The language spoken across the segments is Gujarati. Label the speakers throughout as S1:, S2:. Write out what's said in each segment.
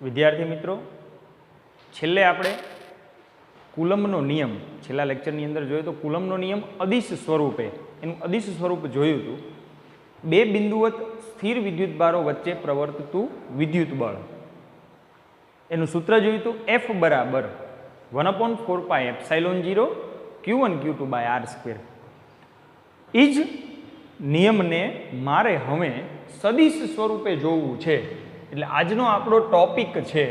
S1: વિદ્યાર્થી મિત્રો, છેલ્લે આપણે કુલમ્બનો નિયમ છેલ્લા લેક્ચરની અંદર જોયો તો કુલમ્બનો નિયમ અદિશ સ્વરૂપે એનું અદિશ સ્વરૂપ જોયું હતું. બે બિંદુવત સ્થિર વિદ્યુતભારો વચ્ચે પ્રવર્તતું વિદ્યુત બળ એનું સૂત્ર જોયું હતું F બરાબર 1/4πε0 Q1 Q2/r². એ જ નિયમને મારે હવે સદિશ સ્વરૂપે જોવું છે. એટલે આજનો આપણો ટોપિક છે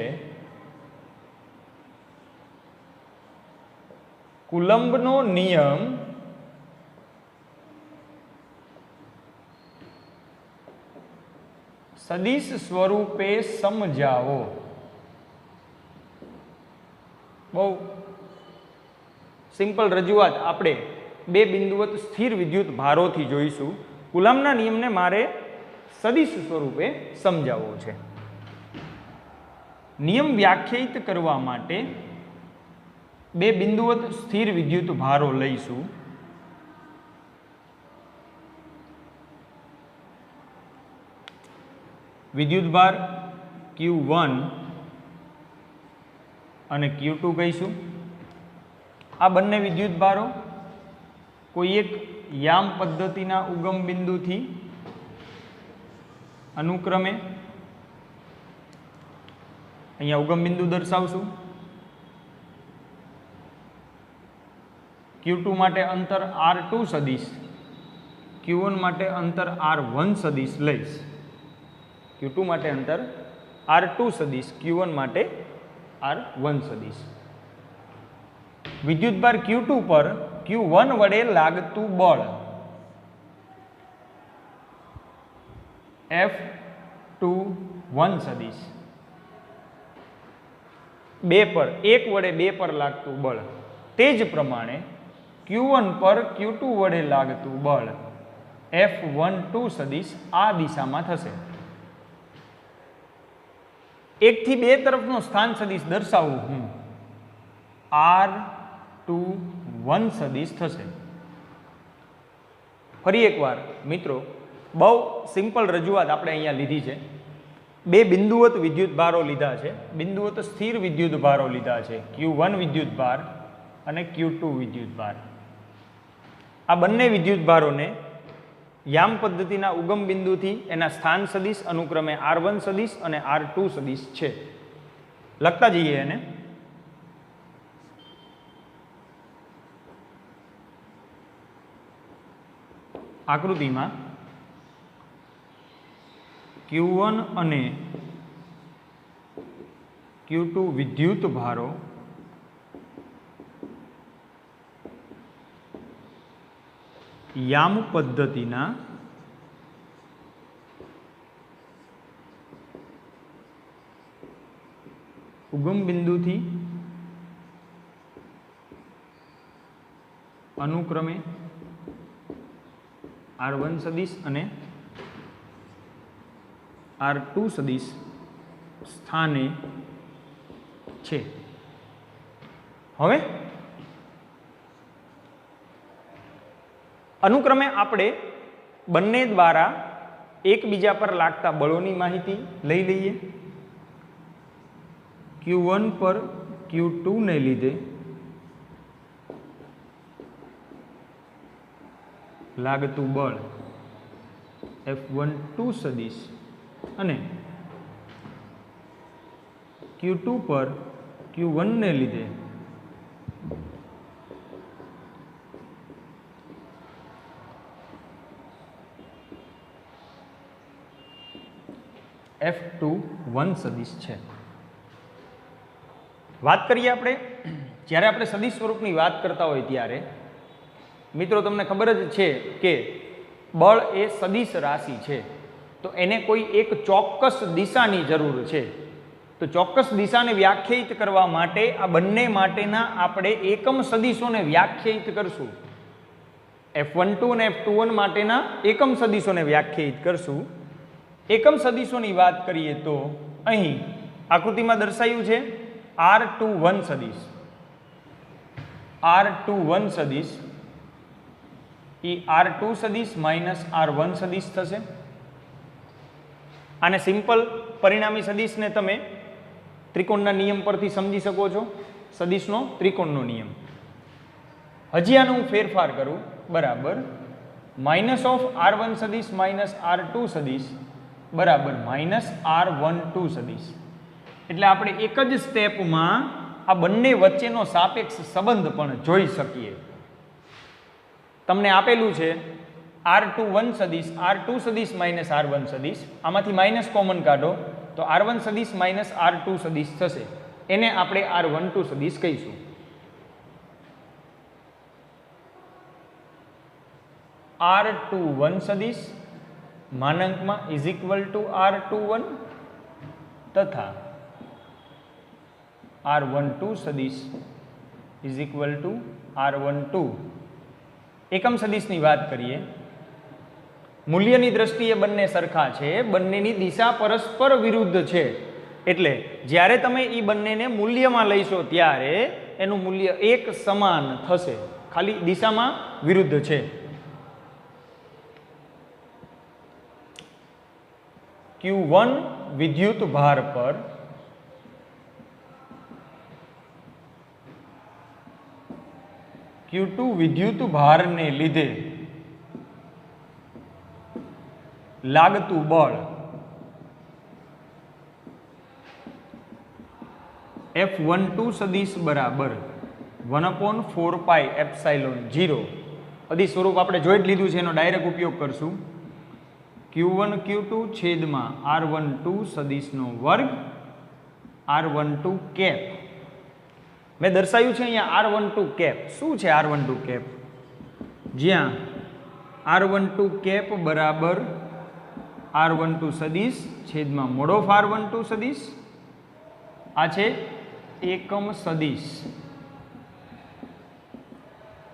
S1: કુલમ્બનો નિયમ સદિશ સ્વરૂપે સમજાવો. બહુ સિમ્પલ રજૂઆત આપણે બે બિંદુવત સ્થિર વિદ્યુત ભારોથી જોઈશું. કુલમ્બના નિયમને મારે સદિશ સ્વરૂપે સમજાવવો છે. નિયમ વ્યાખ્યાયિત કરવા માટે બે બિંદુવત સ્થિર વિદ્યુત ભારો લઈશું. વિદ્યુતભાર Q1 અને Q2 કહીશું. આ બંને વિદ્યુતભારો કોઈ એક યામ પદ્ધતિના ઉગમ બિંદુથી અનુક્રમે અહીંયા ઉગમ બિંદુ દર્શાવશું. Q2 માટે અંતર R2 સદિશ, Q1 માટે અંતર R1 સદિશ લઈશ. Q2 માટે અંતર R2 સદિશ, Q1 માટે R1 સદિશ. વિદ્યુતભાર Q2 પર Q1 વડે લાગતું બળ F21 સદિશ. બે પર એક વડે બે પર લાગતું બળ તે જ પ્રમાણે Q1 પર Q2 વડે લાગતું બળ F12 સદિશ આ દિશામાં થશે. એકથી બે તરફનો સ્થાન સદિશ દર્શાવવું હું R21 સદિશ થશે. ફરી એકવાર મિત્રો, બહુ સિમ્પલ રજૂઆત આપણે અહીંયા લીધી છે. બે બિંદુવત વિદ્યુત ભારો લીધા છે, બિંદુવત સ્થિર વિદ્યુત ભારો લીધા છે, Q1 વિદ્યુત ભાર અને Q2 વિદ્યુત ભાર. આ બંને વિદ્યુત ભારોને યામ પદ્ધતિના ઉગમ બિંદુથી એના સ્થાન સદિશ અનુક્રમે R1 સદિશ અને R2 સદિશ છે. લખતા જઈએ એને. આકૃતિમાં Q1 અને Q2 વિદ્યુત ભારો યામ પદ્ધતિના ઉગમ બિંદુથી અનુક્રમે R1 સદિશ અને R2 સદિશ સ્થાને છે. હવે અનુક્રમે આપણે બંને દ્વારા એકબીજા પર લાગતા બળોની માહિતી લઈ લઈએ. Q1 પર Q2 ને લીધે લાગતું બળ F12 સદિશ અને Q2 પર Q1 ને લીધે F21 સદિશ છે. વાત કરીએ આપણે, જ્યારે આપણે સદિશ સ્વરૂપની વાત કરતા હોય ત્યારે મિત્રો તમને ખબર જ છે કે બળ એ સદિશ રાશિ છે, તો એને કોઈ એક ચોક્કસ દિશાની જરૂર છે. તો ચોક્કસ દિશાને વ્યાખ્યાયિત કરવા માટે આ બંને માટેના આપણે એકમ સદિશોને વ્યાખ્યાયિત કરશું. F12 અને F21 માટેના એકમ સદિશોને વ્યાખ્યાયિત કરશું. એકમ સદિશોની વાત કરીએ તો અહીં આકૃતિમાં દર્શાવ્યું છે R21 સદિશ. R21 સદિશ એ R2 સદિશ માઇનસ R1 સદિશ થશે. આને સિમ્પલ પરિણામી સદિશને તમે ત્રિકોણના નિયમ પરથી સમજી શકો છો, સદિશનો ત્રિકોણનો નિયમ. હજી આનો હું ફેરફાર કરું, બરાબર માઇનસ ઓફ R1 સદિશ માઇનસ R2 સદિશ બરાબર માઇનસ R12 સદિશ. એટલે આપણે એક જ સ્ટેપમાં આ બંને વચ્ચેનો સાપેક્ષ સંબંધ પણ જોઈ શકીએ. તમને આપેલું છે R21 સદિશ R2 સદિશ માઇનસ R1 સદિશ, આમાંથી માઇનસ કોમન કાઢો તો R1 સદિશ માઇનસ R2 સદિશ થશે. એને આપણે R12 સદિશ કહીશું. R21 સદિશ માનાંકમાં ઇઝ ઇક્વલ ટુ R21 તથા R12 સદિશ ઇઝ ઇક્વલ ટુ R12. એકમ સદિશની વાત કરીએ, મૂલ્યની દ્રષ્ટિએ બંને સરખા છે, બંનેની દિશા પરસ્પર વિરુદ્ધ છે. એટલે જ્યારે તમે એ બંનેને મૂલ્યમાં લઈશો ત્યારે એનું મૂલ્ય એક સમાન થશે, ખાલી દિશામાં વિરુદ્ધ છે. Q1 વિદ્યુત ભાર પર Q2 વિદ્યુત ભારને લીધે લાગતું બળ F12 સદિશ બરાબર 1/4πε0. અધિ સ્વરૂપ આપણે જોઈ જ લીધું છે, એનો ડાયરેક્ટ ઉપયોગ કરશું. Q1 Q2 છેદમાં R12 સદિશનો વર્ગ R12 કેપ. મેં દર્શાવ્યું છે અહીંયા R12 કેપ. શું છે R12 કેપ? જ્યાં R12 કેપ બરાબર R12 સદિશ છેદમાં મોડ ઓફ R12 સદિશ. આ છે એકમ સદિશ.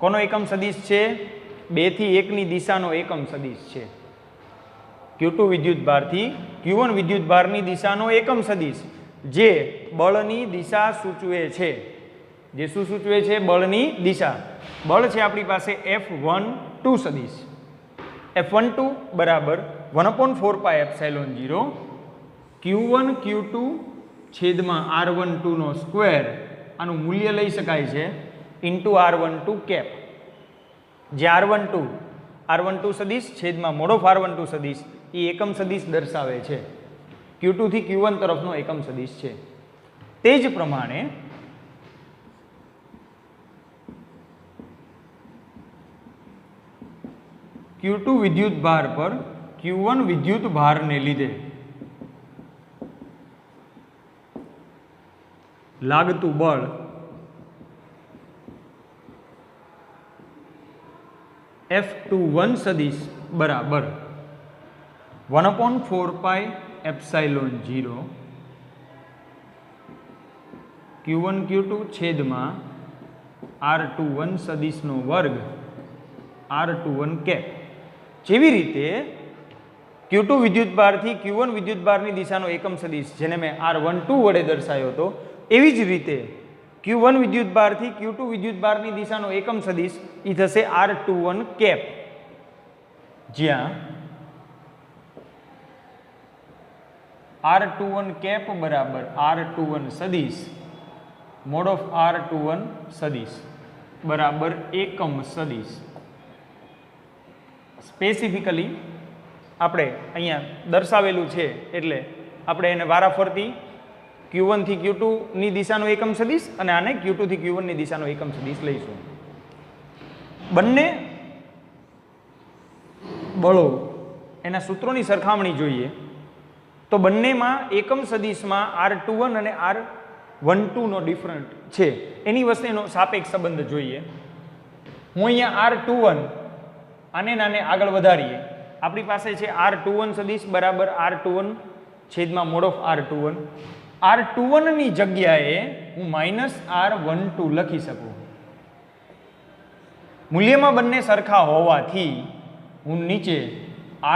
S1: કોનો એકમ સદિશ છે? 2 થી 1 ની દિશાનો એકમ સદિશ છે. Q2 વિદ્યુત ભારથી Q1 વિદ્યુત ભારની દિશાનો એકમ સદિશ, જે બળની દિશા સૂચવે છે. જે શું સૂચવે છે? બળની દિશા. બળ છે આપણી પાસે F12 સદિશ. F12 બરાબર 1/4πε0 Q1 Q2 છેદમાં R12 નો સ્ક્વેર. આનું મૂલ્ય લઈ શકાય છે ઇન્ટુ R12 કેપ. જે R12 સદિશ છેદમાં મોડ ઓફ R12 સદિશ એ એકમ સદિશ દર્શાવે છે. Q2 થી Q1 તરફનો એકમ સદિશ છે. તે જ પ્રમાણે Q2 વિદ્યુત ભાર પર Q1 વિદ્યુત ભારને લીધે લાગતું બળ F21 સદિશ બરાબર 1/4πε0 Q1 Q2 છેદમાં R21 સદિશનો વર્ગ R21 કેપ. જેવી રીતે Q2 વિદ્યુત ભારથી Q1 વિદ્યુત ભારની દિશાનો એકમ સદિશ, જેને મેં R12 વડે દર્શાવ્યો હતો, એવી જ રીતે Q1 વિદ્યુત ભારથી Q2 વિદ્યુત ભારની દિશાનો એકમ સદિશ એ થશે R21 કેપ. જ્યાં R21 કેપ બરાબર R21 સદિશ મોડ ઓફ R21 સદિશ બરાબર એકમ સદિશ. સ્પેસિફિકલી આપણે અહીંયા દર્શાવેલું છે, એટલે આપણે એને વારાફરતી Q1 થી Q2 ની દિશાનો એકમ સદિશ અને આને Q2 થી Q1 ની દિશાનો એકમ સદિશ લઈશું. બંને બળો એના સૂત્રોની સરખામણી જોઈએ તો બંનેમાં એકમ સદિશમાં R21 અને R12 નો ડિફરન્ટ છે. એની વચ્ચેનો સાપેક્ષ સંબંધ જોઈએ. હું અહીંયા R21 આને નાને આગળ વધારીએ, આપણી પાસે છે R21 સદિશ બરાબર R21 છેદમાં મોડ ઓફ R21. R21 ની જગ્યાએ હું માઇનસ R12 લખી શકું. મૂલ્યમાં બંને સરખા હોવાથી હું નીચે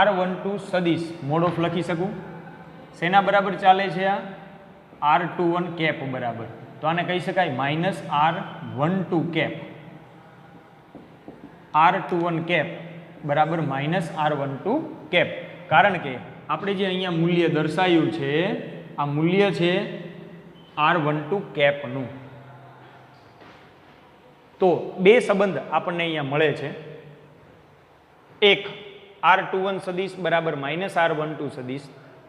S1: R12 સદિશ મોડ ઓફ લખી શકું. શેના બરાબર ચાલે છે? આ R21 કેપ બરાબર. તો આને કહી શકાય minus R12 cap. R21 cap બરાબર માઇનસ R12 કેપ. કારણ કે આપણે જે અહીંયા મૂલ્ય દર્શાવ્યું છે, આ મૂલ્ય છે R12 કેપનું. તો બે સંબંધ આપણને અહીંયા મળે છે. એક R21 સદિશ બરાબર -R12 સદિશ.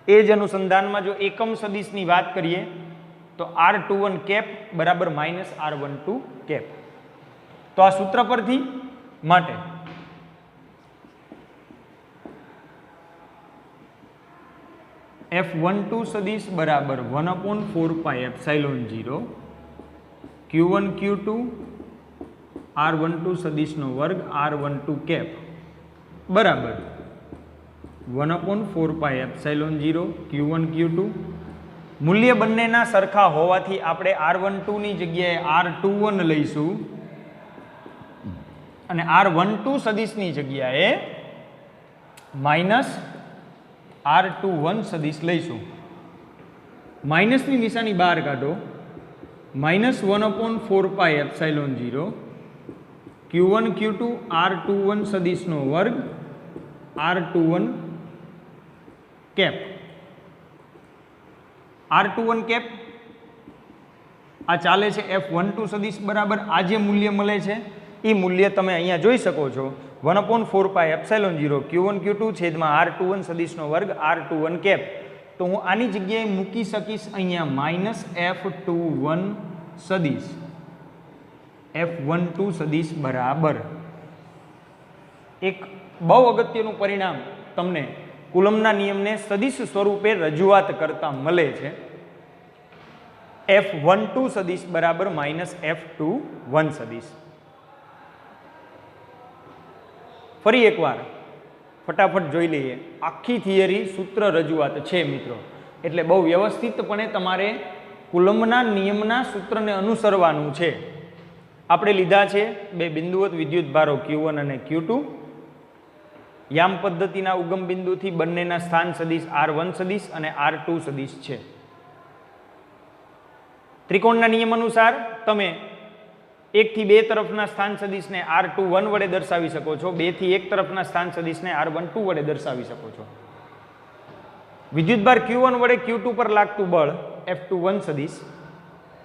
S1: એ જ અનુસંધાનમાં જો એકમ સદિશની વાત કરીએ તો R21 કેપ બરાબર -R12 કેપ. તો આ સૂત્ર પરથી માટે F12 સદિશ બરાબર 1/4πε0 Q1 Q2 R12 સદિશનો વર્ગ R12 કેપ બરાબર 1/4πε0 Q1 Q2. મૂલ્ય બંનેના સરખા હોવાથી આપણે R12 ની જગ્યાએ R21 લઈશું અને R12 સદિશની જગ્યાએ -R21 સદિશ લઈશું. માઇનસની નિશાની બહાર કાઢો. -1/4πε0 Q1 Q2 R21 સદિશનો વર્ગ R21 કેપ. R21 કેપ આ ચાલે છે F12 સદિશ બરાબર આ જે મૂલ્ય મળે છે એ મૂલ્ય તમે અહીંયા જોઈ શકો છો 1/4πε0 Q1 Q2 છેદમાં R21 સદિશનો વર્ગ R21 કેપ. તો હું આની જગ્યાએ મૂકી શકીશ અહીંયા -F21 સદિશ F12 સદિશ બરાબર. એક બહુ અગત્યનું પરિણામ તમને કુલમના નિયમને સદિશ સ્વરૂપે રજૂઆત કરતા મળે છે. F12 સદિશ બરાબર -F21 સદિશ. ફરી એકવાર ફટાફટ જોઈ લઈએ. આખી થિયરી સૂત્ર રજૂઆત છે મિત્રો, એટલે બહુ વ્યવસ્થિતપણે તમારે કુલમના નિયમના સૂત્રને અનુસરવાનું છે. આપણે લીધા છે બે બિંદુવત વિદ્યુત ભારો Q1 અને Q2. યામ પદ્ધતિના ઉગમ બિંદુથી બંનેના સ્થાન સદિશ R1 સદિશ અને R2 સદિશ છે. ત્રિકોણના નિયમ અનુસાર તમે 1 થી 2 તરફના સ્થાન સદિશને R21 વડે દર્શાવી શકો છો. 2 થી 1 તરફના સ્થાન સદિશને R12 વડે દર્શાવી શકો છો. વિદ્યુતભાર Q1 વડે Q2 પર લાગતું બળ F21 સદિશ,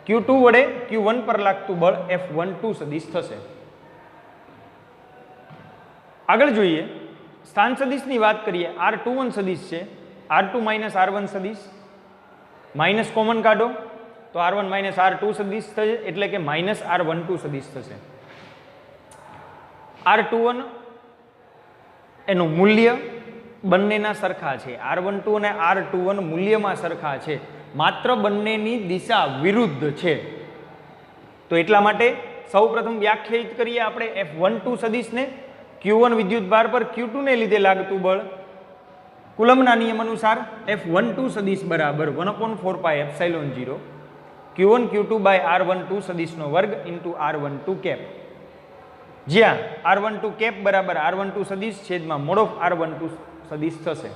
S1: Q2 વડે Q1 પર લાગતું બળ F12 સદિશ થશે. આગળ જોઈએ, સ્થાન સદિશની વાત કરીએ. R21 સદિશ છે, R2 - R1 સદિશ, માઇનસ કોમન કાઢો તો R1 - R2 સદિશ થશે, એટલે કે -R12 સદિશ થશે. R21 એનું મૂલ્ય બંનેના સરખા છે. R12 અને R21 મૂલ્યમાં સરખા છે, માત્ર બંનેની દિશા વિરુદ્ધ છે. તો એટલા માટે સૌપ્રથમ વ્યાખ્યાયિત કરીએ આપણે F12 સદિશને. Q1 વિદ્યુત ભાર પર Q2 ને લીધે લાગતું બળ કુલમના નિયમ અનુસાર F12 સદિશ બરાબર 1/4πε0 Q1 Q2 R12 સદિશનો વર્ગ ઇન્ટુ R12 કેપ, જ્યાં R12 કેપ બરાબર R12 સદિશ છેદમાં મોડ ઓફ R12 સદિશ થશે.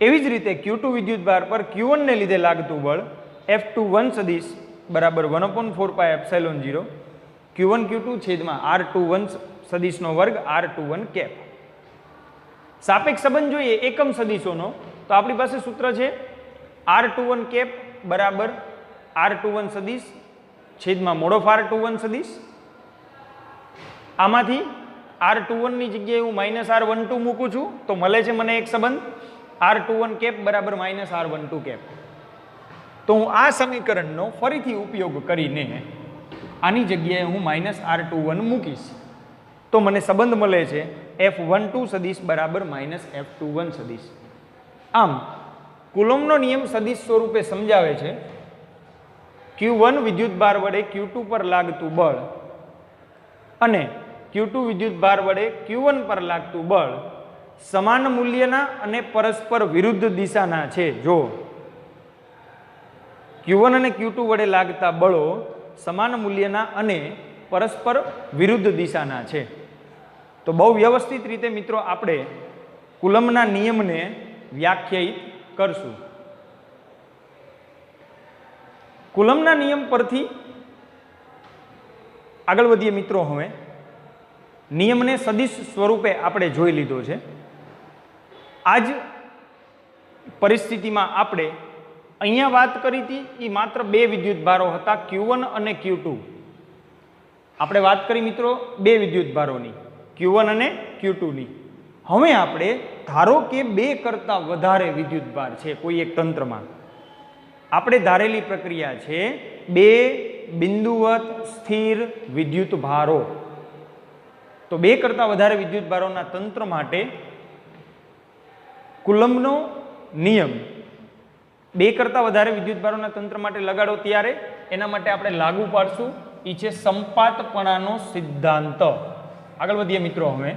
S1: એવી જ રીતે Q2 વિદ્યુત ભાર પર Q1 ને લીધે લાગતું બળ F21 સદિશ બરાબર 1/4πε0 Q1 Q2 છેદમાં R21 સદિશનો વર્ગ R21 કેપ. સાપેક્ષ સંબંધ જોઈએ એકમ સદિશોનો, તો આપણી પાસે સૂત્ર છે R21 કેપ બરાબર R21 સદિશ છેદમાં મોડ ઓફ R21 સદિશ. આમાંથી R21 ની જગ્યાએ હું -R12 મૂકું છું તો મળે છે મને એક સંબંધ R21 કેપ બરાબર -R12 કેપ. તો હું આ સમીકરણનો ફરીથી ઉપયોગ કરીને આની જગ્યાએ હું -R21 મૂકીશ તો મને સંબંધ મળે છે F12 સદિશ બરાબર -F21 સદિશ. આમ કુલોમ્બનો નિયમ સદિશ સ્વરૂપે સમજાવે છે Q1 વિદ્યુત ભાર વડે Q2 પર લાગતું બળ અને Q2 વિદ્યુત ભાર વડે Q1 પર લાગતું બળ સમાન મૂલ્યના અને પરસ્પર વિરુદ્ધ દિશાના છે. જો Q1 અને Q2 વડે લાગતા બળો સમાન મૂલ્યના અને પરસ્પર વિરુદ્ધ દિશાના છે. તો બહુ વ્યવસ્થિત રીતે મિત્રો આપણે કુલમ્બના નિયમને વ્યાખ્યાયિત કરશું. કુલમ્બના નિયમ પરથી આગળ વધીએ મિત્રો. હવે નિયમને સદિશ સ્વરૂપે આપણે જોઈ લીધો છે. આ જ પરિસ્થિતિમાં આપણે અહીંયા વાત કરી હતી એ માત્ર બે વિદ્યુતભારો હતા, Q1 અને Q2. આપણે વાત કરી મિત્રો બે વિદ્યુતભારોની, Q1 અને Q2 ની. હવે આપણે ધારો કે બે કરતાં વધારે વિદ્યુતભાર છે કોઈ એક તંત્રમાં. આપણે ધારેલી પ્રક્રિયા છે બે બિંદુવત સ્થિર વિદ્યુતભારો. તો બે કરતાં વધારે વિદ્યુતભારોના તંત્ર માટે કુલમ્બનો નિયમ બે કરતાં વધારે વિદ્યુતભારોના તંત્ર માટે લગાડો ત્યારે એના માટે આપણે લાગુ પાડશું એ છે સંપાતપણાનો સિદ્ધાંત. આગળ વધીએ મિત્રો. હવે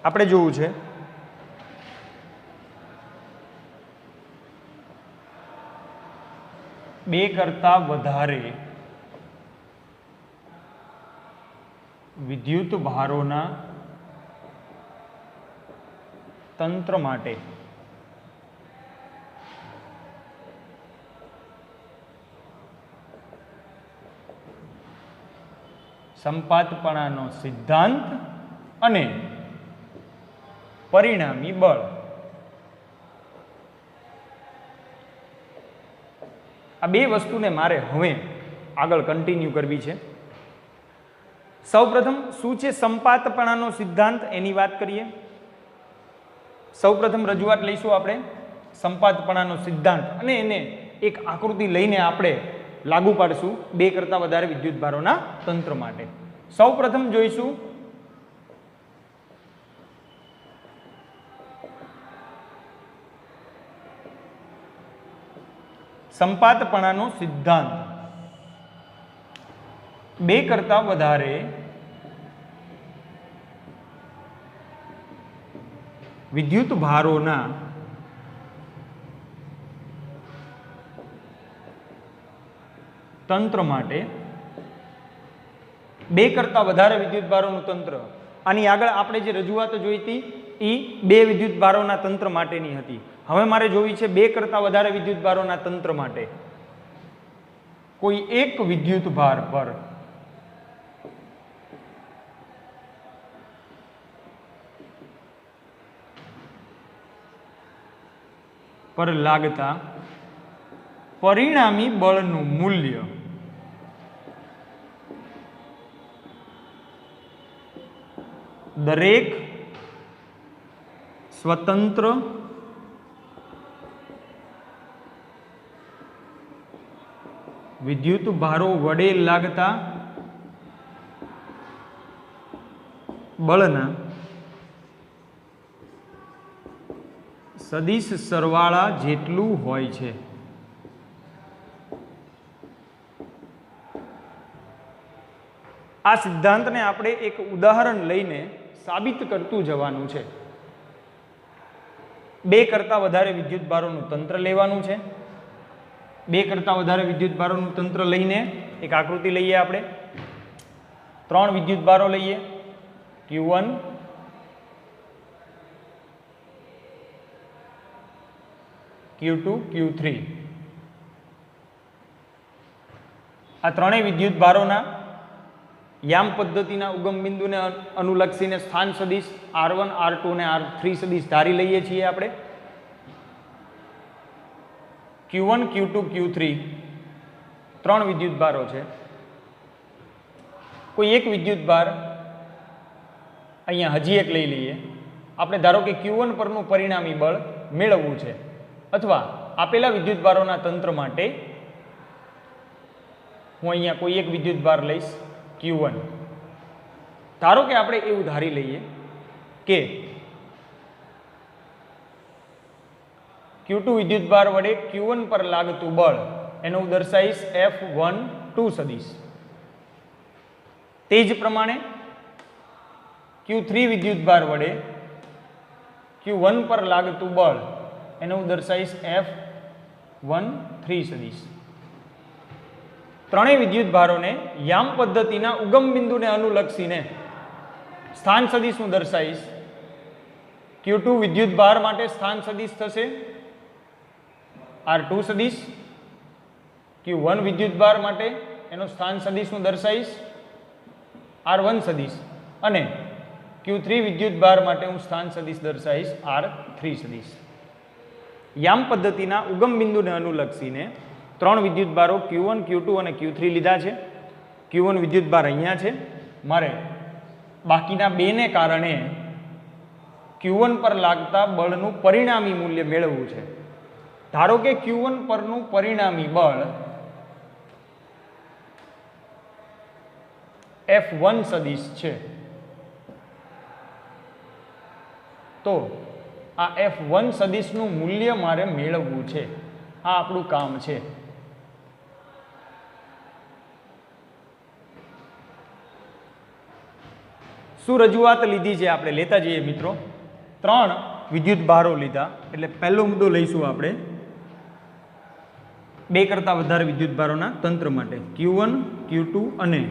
S1: આપણે જોવું છે બે કરતાં વધારે વિદ્યુતભારોના તંત્ર માટે સંપાતપણાનો સિદ્ધાંત અને પરિણામી બળ. આ બે વસ્તુને મારે હવે આગળ કન્ટિન્યુ કરવી છે. સૌપ્રથમ શું છે સંપાતપણાનો સિદ્ધાંત એની વાત કરીએ. સૌપ્રથમ રજૂઆત લઈશું આપણે સંપાતપણાનો સિદ્ધાંત અને એને એક આકૃતિ લઈને આપણે લાગુ પાડશું બે કરતાં વધારે વિદ્યુતભારોના તંત્ર માટે. સૌપ્રથમ જોઈશું સંપાતપણાનો સિદ્ધાંત. બે કરતાં વધારે વિદ્યુતભારોના તંત્ર માટે બે કરતાં વધારે વિદ્યુતભારોનું તંત્ર. આની આગળ આપણે જે રજૂઆત જોઈ હતી એ બે વિદ્યુતભારોના તંત્ર માટેની હતી. હવે મારે જોવી છે બે કરતાં વધારે વિદ્યુતભારોના તંત્ર માટે કોઈ એક વિદ્યુતભાર પર લાગતા પરિણામી બળનું મૂલ્ય દરેક સ્વતંત્ર વિદ્યુતભારો વડે લાગતા બળના સદિશ સરવાળા જેટલું હોય છે. આ સિદ્ધાંતને આપણે એક ઉદાહરણ લઈને સાબિત કરતું જવાનું છે. બે કરતાં વધારે વિદ્યુતભારોનું તંત્ર લેવાનું છે. બે કરતાં વધારે વિદ્યુતભારોનું તંત્ર લઈને એક આકૃતિ લઈએ. આપણે ત્રણ વિદ્યુતભારો લઈએ Q1 Q2 Q3. આ ત્રણેય વિદ્યુતભારોના યામ પદ્ધતિના ઉગમ બિંદુને અનુલક્ષીને સ્થાન સદિશ R1 R2 અને R3 સદિશ ધારી લઈએ છીએ. આપણે Q1 Q2 Q3 ત્રણ વિદ્યુતભારો છે. કોઈ એક વિદ્યુતભાર અહીંયા હજી એક લઈ લઈએ. આપણે ધારો કે Q1 પરનું પરિણામી બળ મેળવવું છે અથવા આપેલા વિદ્યુતભારોના તંત્ર માટે હું અહીંયા કોઈ એક વિદ્યુતભાર લઈશ Q1. ધારો કે આપણે એવું ધારી લઈએ કે Q2 વિદ્યુતભાર વડે Q1 પર લાગતું બળ એનું હું દર્શાવીશ F12 સદિશ. તે જ પ્રમાણે Q3 વિદ્યુતભાર વડે Q1 પર લાગતું બળ એનું હું દર્શાવીશ F13 સદિશ. ત્રણેય વિદ્યુત ભારોને યામ પદ્ધતિના ઉગમ બિંદુને અનુલક્ષીને સ્થાન સદિશ હું દર્શાવીશ. Q2 વિદ્યુત ભાર માટે સ્થાન સદિશ થશે R2 સદિશ. Q1 વિદ્યુત ભાર માટે એનો સ્થાન સદિશ હું દર્શાવીશ R1 સદિશ. અને Q3 વિદ્યુત ભાર માટે હું સ્થાન સદિશ દર્શાવીશ R3 સદિશ. યામ પદ્ધતિના ઉગમ બિંદુને અનુલક્ષીને ત્રણ વિદ્યુત ભારો Q1, Q2 અને Q3 લીધા છે. Q1 વિદ્યુત ભાર અહીંયા છે. મારે બાકીના બેને કારણે Q1 પર લાગતા બળનું પરિણામી મૂલ્ય મેળવવું છે. ધારો કે Q1 પરનું પરિણામી બળ F1 સદિશ છે, તો આ F1 સદિશનું મૂલ્ય મારે મેળવવું છે. આ આપણું કામ છે. શું રજૂઆત લીધી છે આપણે લેતા જઈએ મિત્રો. ત્રણ વિદ્યુત ભારો લીધા એટલે પહેલો મુદ્દો લઈશું આપણે બે કરતાં વધારે વિદ્યુત ભારોના તંત્ર માટે Q1, Q2 અને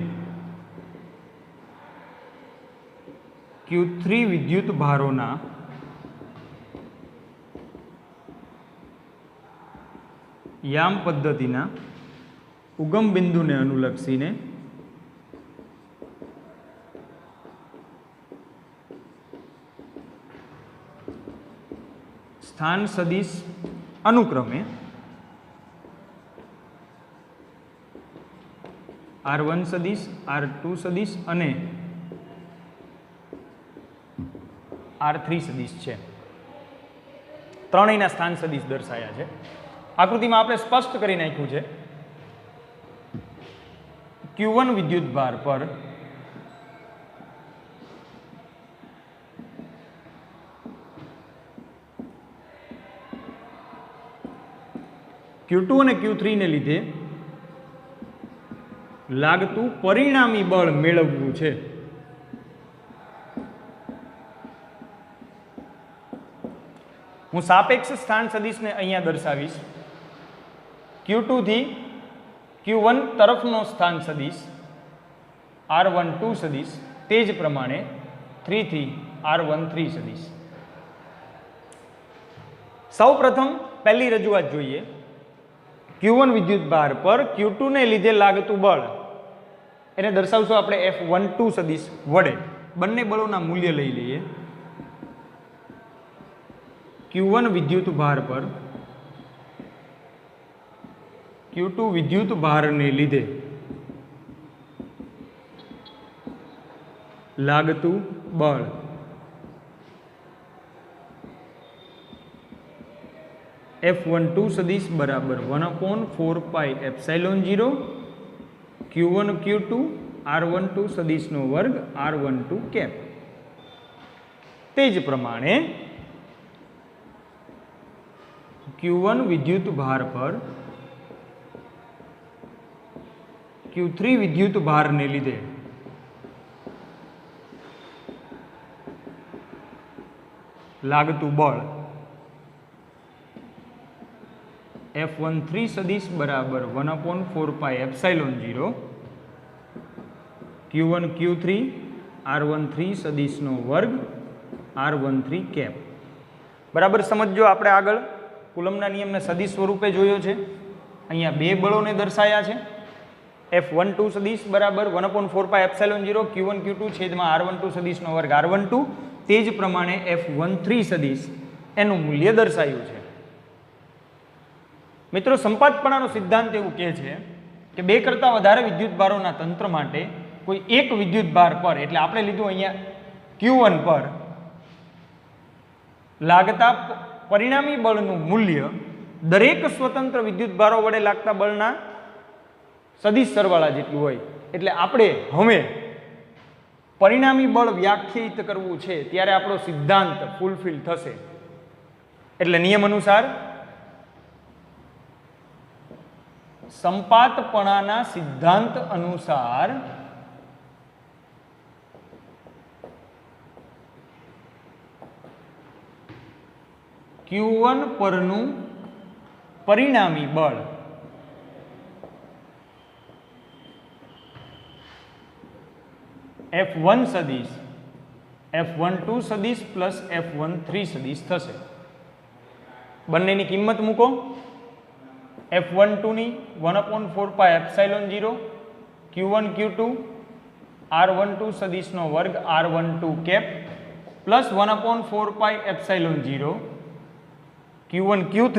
S1: Q3 વિદ્યુત ભારોના યામ પદ્ધતિના ઉગમ બિંદુને અનુલક્ષીને સ્થાન સદિશ અનુક્રમે R1 સદિશ, R2 સદિશ અને R3 સદિશ છે. ત્રણેયના સ્થાન સદિશ દર્શાયા છે. આકૃતિમાં આપણે સ્પષ્ટ કરી નાખ્યું છે. Q1 વિદ્યુત ભાર પર Q2 અને Q3 ને લીધે લાગતું પરિણામી બળ મેળવવું છે. હું સાપેક્ષ સ્થાન સદિશને અહીંયા દર્શાવીશ. Q2 થી Q1 તરફનો સ્થાન સદિશ R12 સદિશ, તે જ પ્રમાણે 3 થી R13 સદિશ. સૌ પ્રથમ પહેલી રજૂઆત જોઈએ. Q1 વિદ્યુત ભાર પર Q2 ને લીધે લાગતું બળ એને દર્શાવશું આપણે F12 સદિશ વડે. બંને બળોના મૂલ્ય લઈ લઈએ. Q1 વિદ્યુત ભાર પર Q2 વિદ્યુત ભારને લીધે લાગતું બળ F12 સદિશ બરાબર 1/4 પાઈ એપ્સાઇલોન 0 Q1 Q2 R12 સદિશનો વર્ગ R12 કેપ. તે જ પ્રમાણે Q1 વિદ્યુત ભાર પર Q3 વિદ્યુત ભારને લીધે લાગતું બળ F13 સદિશ બરાબર 1/4 પાઈ એપ્સાઇલોન 0 Q1 Q3 R13 સદિશનો વર્ગ R13 કેપ. બરાબર સમજો. આપણે આગળ કુલમના નિયમને સદિશ સ્વરૂપે જોયો છે. અહીંયા બે બળોને દર્શાયા છે. F12 સદિશ બરાબર 1/4 પાઈ એપ્સાઇલોન 0 Q1 Q2 છેદમાં R12 સદિશનો વર્ગ R12. તે જ પ્રમાણે F13 સદિશ એનું મૂલ્ય દર્શાયું છે. મિત્રો, સંપાતપણાનો સિદ્ધાંત એવું કહે છે કે બે કરતાં વધારે વિદ્યુત ભારોના તંત્ર માટે કોઈ એક વિદ્યુત ભાર પર, એટલે આપણે લીધું અહીંયા Q1 પર લાગતા પરિણામી બળનું મૂલ્ય દરેક સ્વતંત્ર વિદ્યુત ભારો વડે લાગતા બળના સદિશ સરવાળા જેટલું હોય. એટલે આપણે હવે પરિણામી બળ વ્યાખ્યાયિત કરવું છે ત્યારે આપણો સિદ્ધાંત ફૂલફિલ થશે. એટલે નિયમ અનુસાર સંપાતપણાના સિદ્ધાંત અનુસાર Q1 પરનું પરિણામી બળ F1 સદિશ F12 સદિશ પ્લસ F13 સદિશ થશે. બંનેની કિંમત મૂકો. F12 ની 1/4 પાઈ એપ્સાઇલોન 0 Q1 Q2 R12 સદિશનો વર્ગ R12 કેપ પ્લસ 1/4 પાઈ એપ્સાઇલોન 0 Q1 Q3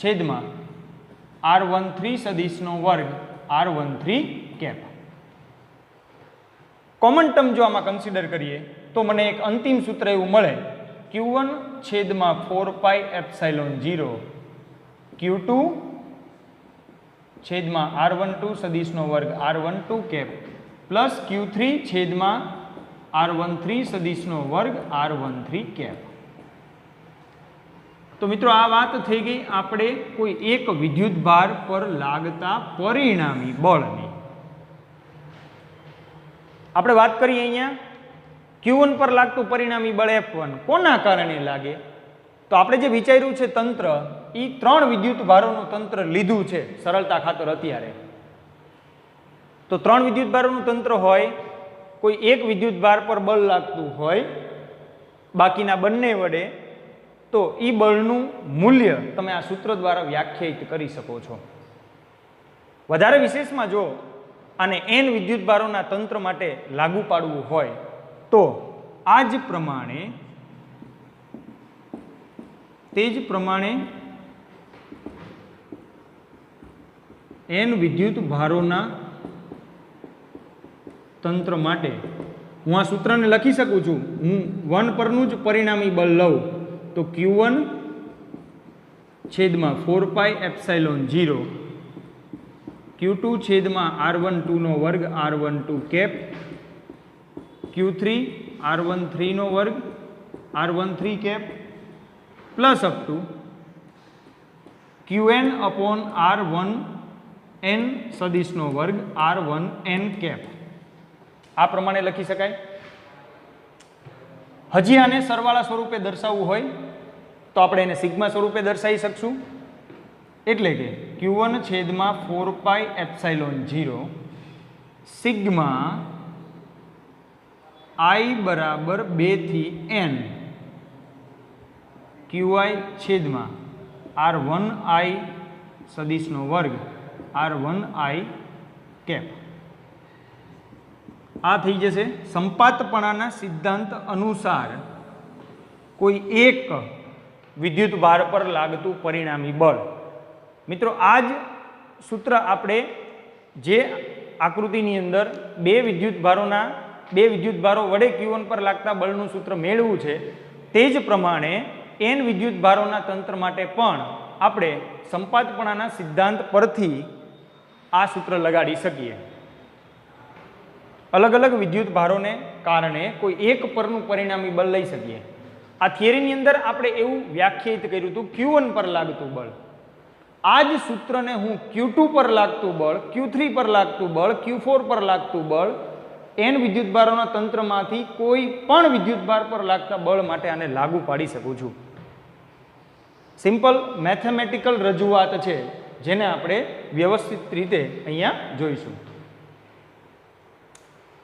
S1: છેદમાં R13 સદિશનો વર્ગ R13 કેપ. કોમન ટર્મ જો આમાં કન્સિડર કરીએ તો મને એક અંતિમ સૂત્ર એવું મળે Q1 છેદમાં 4 પાઈ એપ્સાઇલોન 0 Q2 છેદમાં R12 સદિશનો વર્ગ R12 કેપ પ્લસ Q3 છેદમાં R13 સદિશનો વર્ગ R13 કેપ. તો મિત્રો આ વાત થઈ ગઈ આપણે કોઈ એક વિદ્યુત ભાર પર લાગતા પરિણામી બળની. આપણે વાત કરીએ અહીંયા Q1 પર લાગતું પરિણામી બળ F1 કોના કારણે લાગે? તો આપણે જે વિચાર્યું છે તંત્ર એ 3 વિદ્યુત ભારોનું તંત્ર લીધું છે સરળતા ખાતર અત્યારે. તો 3 વિદ્યુત ભારોનું તંત્ર હોય, કોઈ એક વિદ્યુત ભાર પર બળ લાગતું હોય, બાકીના બંને વડે, તો એ બળનું મૂલ્ય તમે આ સૂત્ર દ્વારા વ્યાખ્યાયિત કરી શકો છો. વધારે વિશેષમાં જો આને n વિદ્યુત ભારોના તંત્ર માટે લાગુ પાડવું હોય તો આ જ પ્રમાણે તે જ પ્રમાણે n વિદ્યુત ભારોના તંત્ર માટે હું આ સૂત્રને લખી શકું છું. હું 1 પરનું જ પરિણામી બળ લઉં તો Q1 છેદમાં 4 પાઈ એપ્સાઇલોન 0 Q2 છેદમાં R12 નો વર્ગ R12 કેપ Q3 R13 નો વર્ગ R13 cap plus up to Qn upon R1n સદિશનો વર્ગ R1n કેપ. આ પ્રમાણે લખી શકાય. હજી આને સરવાળા સ્વરૂપે દર્શાવવું હોય તો આપણે એને સિગ્મા સ્વરૂપે દર્શાવી શકશું. એટલે કે Q1 છેદમાં 4 પાઈ એપ્સાઇલોન 0 સિગ્મા I બરાબર 2 થી n Qi છેદમાં R1I સદિશનો વર્ગ R1I કેપ. આ થઈ જશે સંપાતપણાના સિદ્ધાંત અનુસાર કોઈ એક વિદ્યુત ભાર પર લાગતું પરિણામી બળ. મિત્રો આ જ સૂત્ર આપણે જે આકૃતિની અંદર બે વિદ્યુત ભારો વડે Q1 પર લાગતા બળનું સૂત્ર મેળવ્યું છે તે જ પ્રમાણે n વિદ્યુત ભારોના તંત્ર માટે પણ આપણે સંપાતપણાના સિદ્ધાંત પરથી આ સૂત્ર લગાડી શકીએ. અલગ અલગ વિદ્યુત ભારોને કારણે કોઈ એક પરનું પરિણામી બળ લઈ શકીએ. આ થિયરીની અંદર આપણે એવું વ્યાખ્યાયિત કર્યું હતું Q1 પર લાગતું બળ. આ જ સૂત્રને હું Q2 પર લાગતું બળ, Q3 પર લાગતું બળ, Q4 પર લાગતું બળ, n વિદ્યુત ભારોના તંત્રમાંથી કોઈ પણ વિદ્યુત ભાર પર લાગતા બળ માટે આને લાગુ પાડી શકું છું. સિમ્પલ મેથેમેટિકલ રજૂઆત છે જેને આપણે વ્યવસ્થિત રીતે અહીંયા જોઈશું.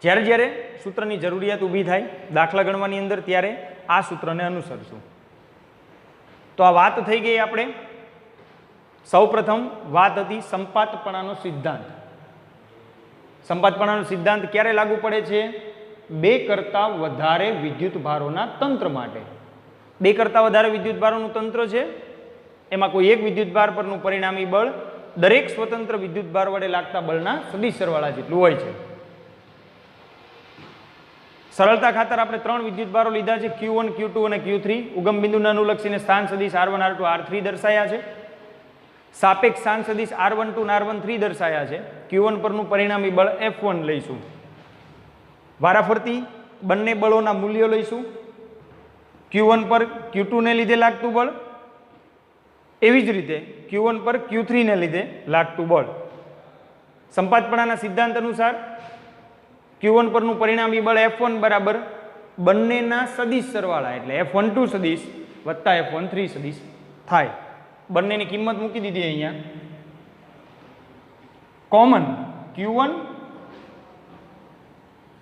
S1: જ્યારે જ્યારે સૂત્રની જરૂરિયાત ઊભી થાય દાખલા ગણવાની અંદર ત્યારે આ સૂત્રને અનુસરશું. તો આ વાત થઈ ગઈ. આપણે સૌપ્રથમ વાત હતી સંપાતપણાનો સિદ્ધાંત. સંપાતપણાનો સિદ્ધાંત ક્યારે લાગુ પડે છે? 2 કરતાં વધારે વિદ્યુત ભારોના તંત્ર માટે. 2 કરતાં વધારે વિદ્યુત ભારોનું તંત્ર છે એમાં કોઈ એક વિદ્યુત ભાર પરનું પરિણામી બળ દરેક સ્વતંત્ર વિદ્યુત ભાર વડે લાગતા બળના સદિશ સરવાળા જેટલું હોય છે. સરળતા ખાતર આપણે 3 વિદ્યુત ભારો લીધા છે Q1, Q2 અને Q3. ઉગમ બિંદુને અનુલક્ષીને સ્થાન સદિશ R1, R2, R3 દર્શાયા છે. સાપેક્ષ સ્થાન સદિશ R12 અને R13 દર્શાયા છે. Q1 પરનું પરિણામી બળ F1 લઈશું. વારાફરતી બંને બળોના મૂલ્યો લઈશું. Q1 પર Q2 ને લીધે લાગતું બળ, એવી જ રીતે Q1 પર Q3 ને લીધે લાગતું બળ. સંપાતપણાના સિદ્ધાંત અનુસાર Q1 પરનું પરિણામી બળ F1 બરાબર બંનેના સદિશ સરવાળા એટલે F12 સદિશ વત્તા F13 સદિશ થાય. બંનેની કિંમત મૂકી દીધી અહીંયા. કોમન Q1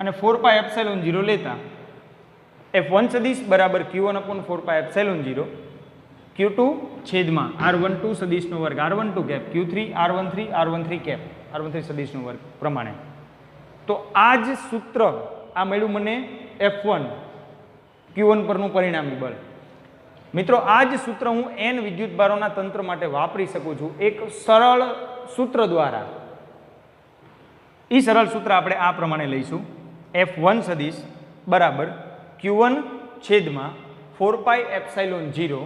S1: અને 4πε0 લેતા F1 સદિશ બરાબર Q1/4πε0 Q2 છેદમાં R12 સદિશનો વર્ગ R12 cap Q3 R13 cap R13 સદિશનો વર્ગ પ્રમાણે. તો આ જ સૂત્ર આ મળ્યું મને F1 Q1 પરનું પરિણામી બળ. મિત્રો આ જ સૂત્ર હું n વિદ્યુતભારોના તંત્ર માટે વાપરી શકું છું એક સરળ સૂત્ર દ્વારા. એ સરળ સૂત્ર આપણે આ પ્રમાણે લઈશું. F1 સદિશ બરાબર Q1 છેદમાં 4πε0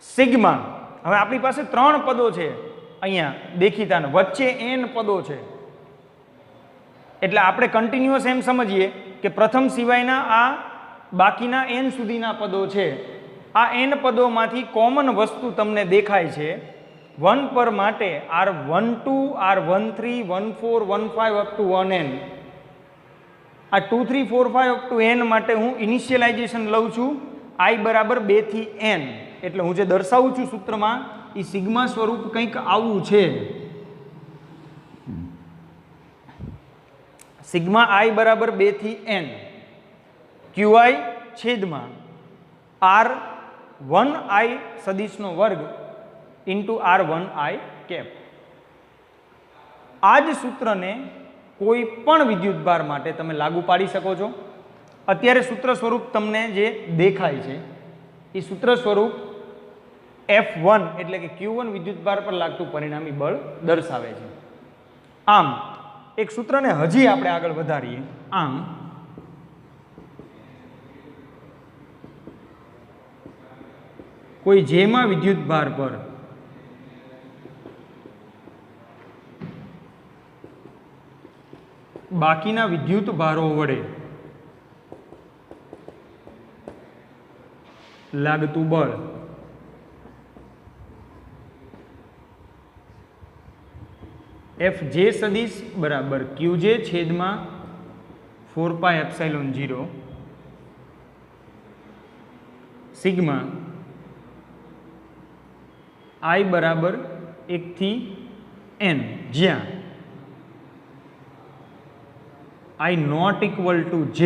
S1: સિગ્મા. હવે આપણી પાસે 3 પદો છે અહીંયા દેખીતા, વચ્ચે n પદો છે એટલે આપણે કન્ટિન્યુઅસ એમ સમજીએ કે પ્રથમ સિવાયના આ બાકીના n સુધીના પદો છે. આ n પદોમાંથી કોમન વસ્તુ તમને દેખાય છે 1 પર માટે R12 R13 14 15 up to 1n. આ 2 3 4 5 અપ ટુ n માટે હું ઇનિશિયલાઇઝેશન લઉં છું I બરાબર 2 થી n. એટલે હું જે દર્શાવું છું સૂત્રમાં એ સિગ્મા સ્વરૂપ કંઈક આવું છે. સિગ્મા I બરાબર 2 થી n QI છેદમાં R1I સદિશનો વર્ગ ઇન્ટુ R1I કેપ. આ જ સૂત્રને કોઈ પણ વિદ્યુતભાર માટે તમે લાગુ પાડી શકો છો. અત્યારે સૂત્ર સ્વરૂપ તમને જે દેખાય છે એ સૂત્ર સ્વરૂપ F1 એટલે કે Q1 વિદ્યુતભાર પર લાગતું પરિણામી બળ દર્શાવે છે. આમ એક સૂત્રને હજી આપણે આગળ વધારીએ. આમ કોઈ જેમાં વિદ્યુતભાર પર બાકીના વિદ્યુતભારો વડે લાગતું બળ Fj સદિશ બરાબર Qj છેદમાં 4πε0 સિગ્મા I બરાબર 1 થી n, જ્યાં I not equal to j,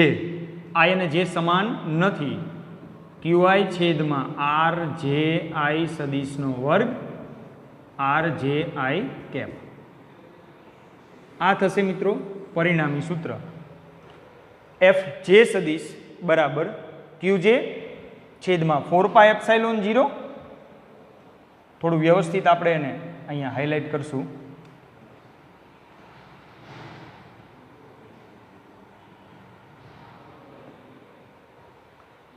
S1: I અને j સમાન નથી. Qi છેદમાં Rji સદિશનો વર્ગ Rji કેપ. આ થશે મિત્રો પરિણામી સૂત્ર. Fj સદિશ બરાબર Qj છેદમાં 4πε0. થોડું વ્યવસ્થિત આપણે એને અહીંયા હાઇલાઇટ કરશું.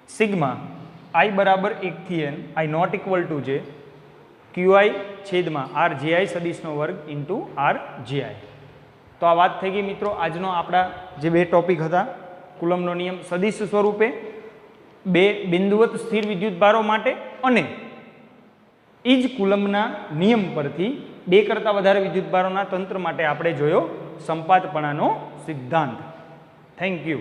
S1: સિગ્મા I બરાબર 1 થી n, I not equal to j, Qi છેદમાં Rji સદિશનો વર્ગ ઇન્ટુ Rji. તો આ વાત થઈ ગઈ મિત્રો આજનો આપણા જે 2 ટોપિક હતા. કુલમનો નિયમ સદિશ સ્વરૂપે 2 બિંદુવત સ્થિર વિદ્યુતભારો માટે અને એ જ કુલમના નિયમ પરથી 2 કરતાં વધારે વિદ્યુતભારોના તંત્ર માટે આપણે જોયો સંપાતપણાનો સિદ્ધાંત. Thank you.